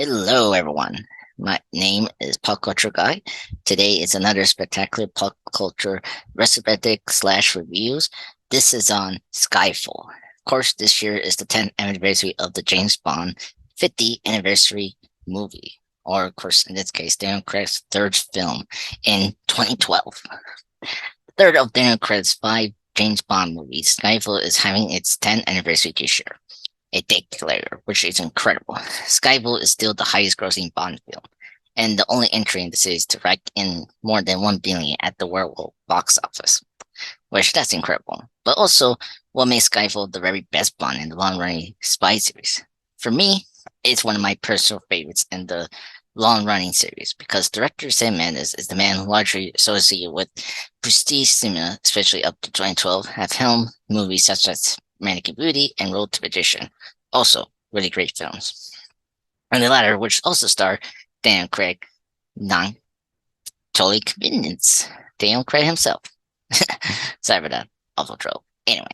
Hello, everyone. My name is Pop Culture Guy. Today is another spectacular pop culture retrospective slash reviews. This is on Skyfall. Of course, this year is the 10th anniversary of the James Bond 50th anniversary movie, or of course, in this case, Daniel Craig's third film in 2012. The third of Daniel Craig's five James Bond movies, Skyfall is having its 10th anniversary this year, a decade later, which is incredible. Skyfall is still the highest grossing Bond film, and the only entry in the series to rack in more than 1 billion at the worldwide box office, which that's incredible. But also, what makes Skyfall the very best Bond in the long-running spy series? For me, it's one of my personal favorites in the long-running series because director Sam Mendes is the man largely associated with prestige cinema, especially up to 2012, have helmed movies such as Mannequin Beauty and Road to Perdition. Also, really great films. And the latter, which also star Daniel Craig, non totally convenience. Daniel Craig himself. Sorry for that awful trope. Anyway,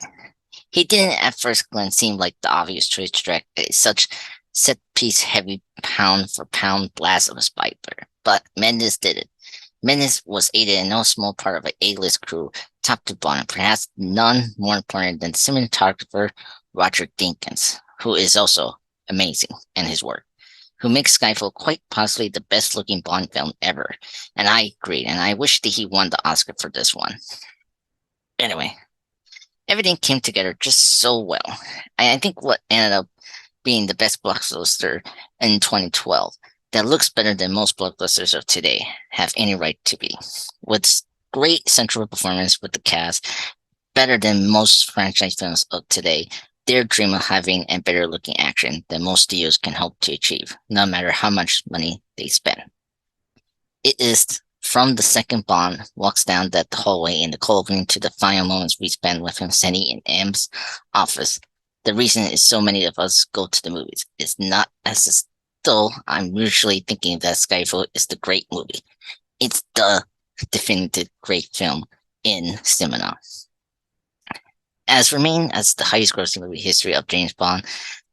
he didn't at first glance seem like the obvious choice to direct such set piece heavy pound for pound blast of a spy thriller, but Mendes did it. Mendes was aided in no small part of an A-list crew, top to bottom, perhaps none more important than cinematographer Roger Deakins, who is also amazing in his work, who makes Skyfall quite possibly the best-looking Bond film ever. And I agreed, and I wish that he won the Oscar for this one. Anyway, everything came together just so well. I think what ended up being the best blockbuster in 2012 that looks better than most blockbusters of today have any right to be. With great central performance with the cast, better than most franchise films of today, their dream of having a better looking action than most studios can hope to achieve, no matter how much money they spend. It is from the second Bond walks down that hallway in the cold opening to the final moments we spend with him sitting in M's office. The reason is so many of us go to the movies. It's not as though I'm usually thinking that Skyfall is the great movie. It's the definitive great film in cinema. As remain as the highest grossing movie history of James Bond,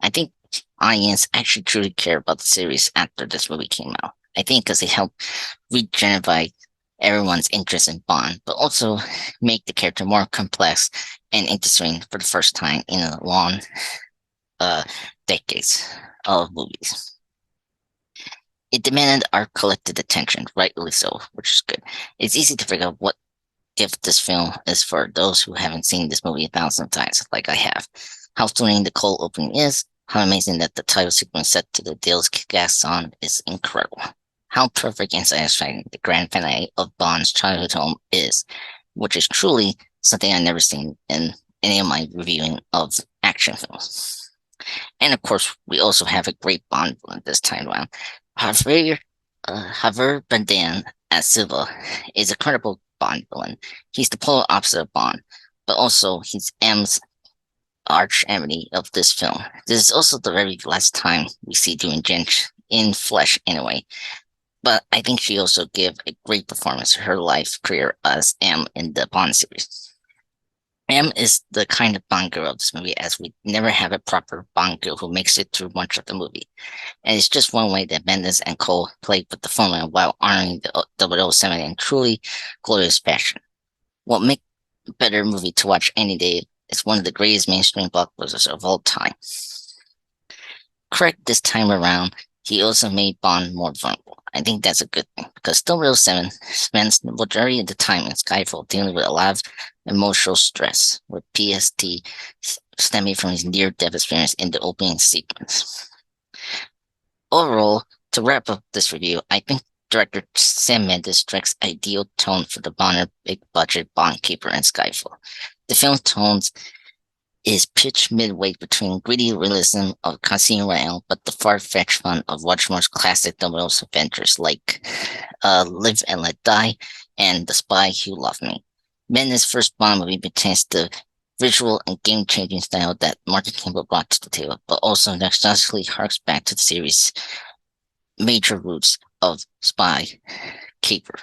I think audience actually truly care about the series after this movie came out. I think because it helped regenerate everyone's interest in Bond, but also make the character more complex and interesting for the first time in a long decades of movies. It demanded our collective attention, rightly so, which is good. It's easy to figure out what if this film is for those who haven't seen this movie 1,000 times, like I have. How thrilling the cold opening is, how amazing that the title sequence set to the Dale's kick-ass song is incredible. How perfect and satisfying the grand finale of Bond's childhood home is, which is truly something I've never seen in any of my reviewing of action films. And of course, we also have a great Bond villain this time around. Javier Bardem as Silva is a credible Bond villain. He's the polar opposite of Bond, but also he's M's arch enemy of this film. This is also the very last time we see Judi Dench in flesh anyway. But I think she also gave a great performance in her life career as M in the Bond series. M is the kind of Bond girl of this movie, as we never have a proper Bond girl who makes it through much of the movie. And it's just one way that Mendes and Cole played with the formula while honoring the 007 in truly glorious fashion. What makes a better movie to watch any day is one of the greatest mainstream blockbusters of all time. Correct this time around, he also made Bond more vulnerable. I think that's a good thing because 007 spends the majority of the time in Skyfall dealing with a lot of emotional stress, with PST stemming from his near-death experience in the opening sequence. Overall, to wrap up this review, I think director Sam Mendes strikes ideal tone for the Bonner big-budget Bond keeper in Skyfall. The film's tones is pitched midway between gritty realism of Casino Royale, but the far-fetched fun of Rushmore's classic novel's adventures like Live and Let Die and The Spy Who Loved Me. Mendes' first Bond movie maintains the visual and game-changing style that Martin Campbell brought to the table, but also nostalgically harks back to the series' major roots of spy caper.